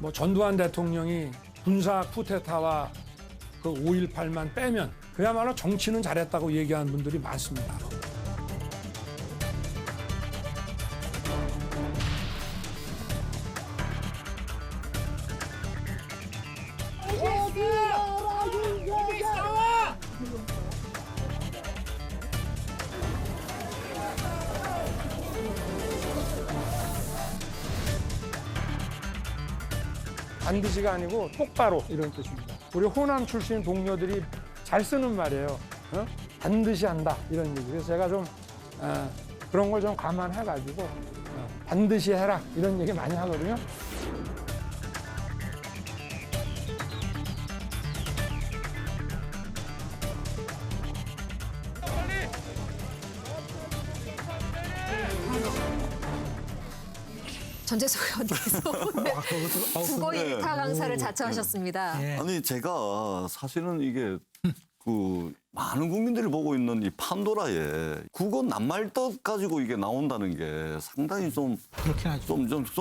뭐 전두환 대통령이 군사 쿠데타와 그 5.18만 빼면 그야말로 정치는 잘했다고 얘기하는 분들이 많습니다. 반드시가 아니고 똑바로 이런 뜻입니다. 우리 호남 출신 동료들이 잘 쓰는 말이에요. 어? 반드시 한다 이런 얘기. 그래서 제가 좀 그런 걸 좀 감안해가지고 반드시 해라 이런 얘기 많이 하거든요. 전재석 의원께서 국어 일타 강사를 자처하셨습니다. 아니 제가 사실은 이게 그 많은 국민들이 보고 있는 이 판도라에 국어 낱말뜻 가지고 이게 나온다는 게 상당히 좀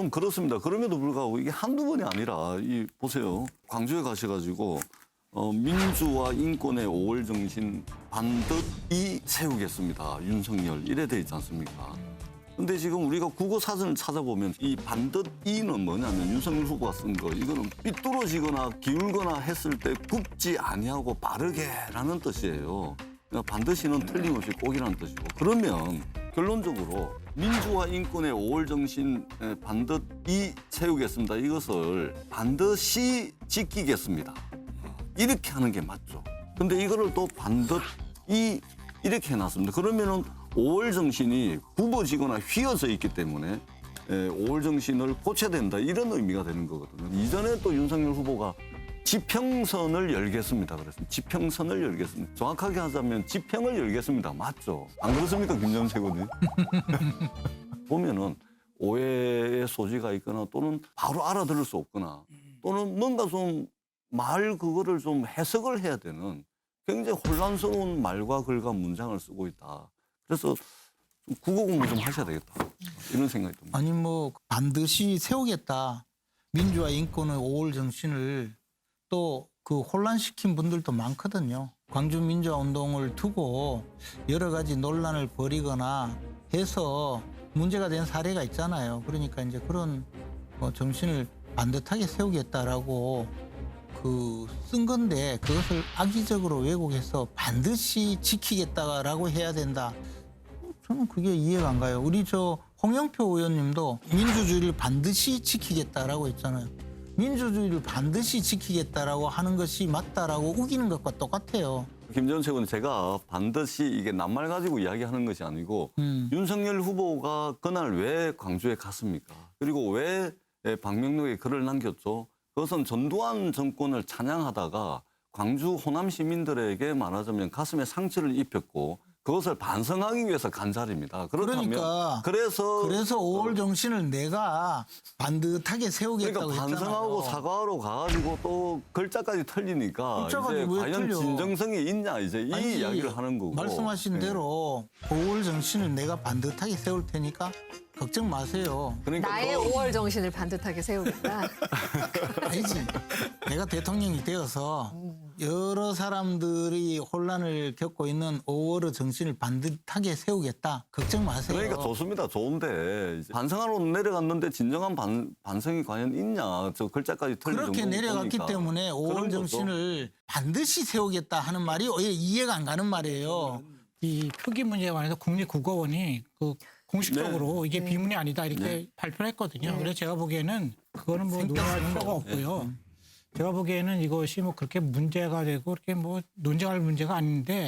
그렇습니다. 그럼에도 불구하고 이게 한두 번이 아니라 이 보세요. 광주에 가셔가지고 민주와 인권의 5월 정신 반드시 세우겠습니다. 윤석열 이래 돼 있지 않습니까? 근데 지금 우리가 국어 사전을 찾아보면 이 반드이는 뭐냐면 윤석열 후보가 쓴 거 이거는 삐뚤어지거나 기울거나 했을 때 굽지 아니하고 바르게라는 뜻이에요. 그러니까 반드시는 틀림없이 꼭이라는 뜻이고 그러면 결론적으로 민주화 인권의 5월 정신 반드시 세우겠습니다. 이것을 반드시 지키겠습니다. 이렇게 하는 게 맞죠. 근데 이거를 또 반드시 이렇게 해놨습니다. 그러면은 5월 정신이 굽어지거나 휘어져 있기 때문에 5월 정신을 고쳐야 된다 이런 의미가 되는 거거든요. 이전에 또 윤석열 후보가 지평선을 열겠습니다. 그래서 지평선을 열겠습니다. 정확하게 하자면 지평을 열겠습니다. 맞죠? 안 그렇습니까, 김정세 의원님? 보면은 오해의 소지가 있거나 또는 바로 알아들을 수 없거나 또는 뭔가 좀 말 그거를 좀 해석을 해야 되는 굉장히 혼란스러운 말과 글과 문장을 쓰고 있다. 그래서 좀 국어 공부 좀 하셔야 되겠다. 이런 생각이 듭니다. 아니 뭐 반드시 세우겠다. 민주화 인권의 5월 정신을 또 그 혼란시킨 분들도 많거든요. 광주 민주화 운동을 두고 여러 가지 논란을 벌이거나 해서 문제가 된 사례가 있잖아요. 그러니까 이제 그런 뭐 정신을 반듯하게 세우겠다라고 쓴 건데 그것을 악의적으로 왜곡해서 반드시 지키겠다라고 해야 된다. 저는 그게 이해가 안 가요. 우리 홍영표 의원님도 민주주의를 반드시 지키겠다라고 했잖아요. 민주주의를 반드시 지키겠다라고 하는 것이 맞다라고 우기는 것과 똑같아요. 김정세 의원 제가 반드시 이게 낱말 가지고 이야기하는 것이 아니고 윤석열 후보가 그날 왜 광주에 갔습니까? 그리고 왜 방명록에 글을 남겼죠? 그것은 전두환 정권을 찬양하다가 광주 호남 시민들에게 말하자면 가슴에 상처를 입혔고 그것을 반성하기 위해서 간 자리입니다. 그렇다면 그러니까 그래서 5월 정신을 내가 반듯하게 세우겠다고 그러니까 했잖아요. 반성하고 사과하러 가가지고 또 글자까지 틀리니까 글자가 이제 왜 과연 틀려? 진정성이 있냐 이제 이 아니, 이야기를 하는 거고. 말씀하신 예. 대로 5월 정신을 내가 반듯하게 세울 테니까 걱정 마세요. 그러니까 나의 5월 정신을 반듯하게 세우겠다. 아니지. 내가 대통령이 되어서 여러 사람들이 혼란을 겪고 있는 5월의 정신을 반듯하게 세우겠다. 걱정 마세요. 그러니까 좋습니다. 좋은데 이제 반성하러 내려갔는데 진정한 반성이 과연 있냐. 저 글자까지 틀린 그렇게 정도 내려갔기 보니까. 때문에 5월 그런 정신을 반드시 세우겠다 하는 말이 오히려 이해가 안 가는 말이에요. 이 표기 문제에 관해서 국립국어원이 공식적으로 이게 비문이 아니다 이렇게 발표를 했거든요. 그래서 제가 보기에는 그거는 뭐 논의할 필요가 없고요. 제가 보기에는 이것이 뭐 그렇게 문제가 되고 그렇게 뭐 논쟁할 문제가 아닌데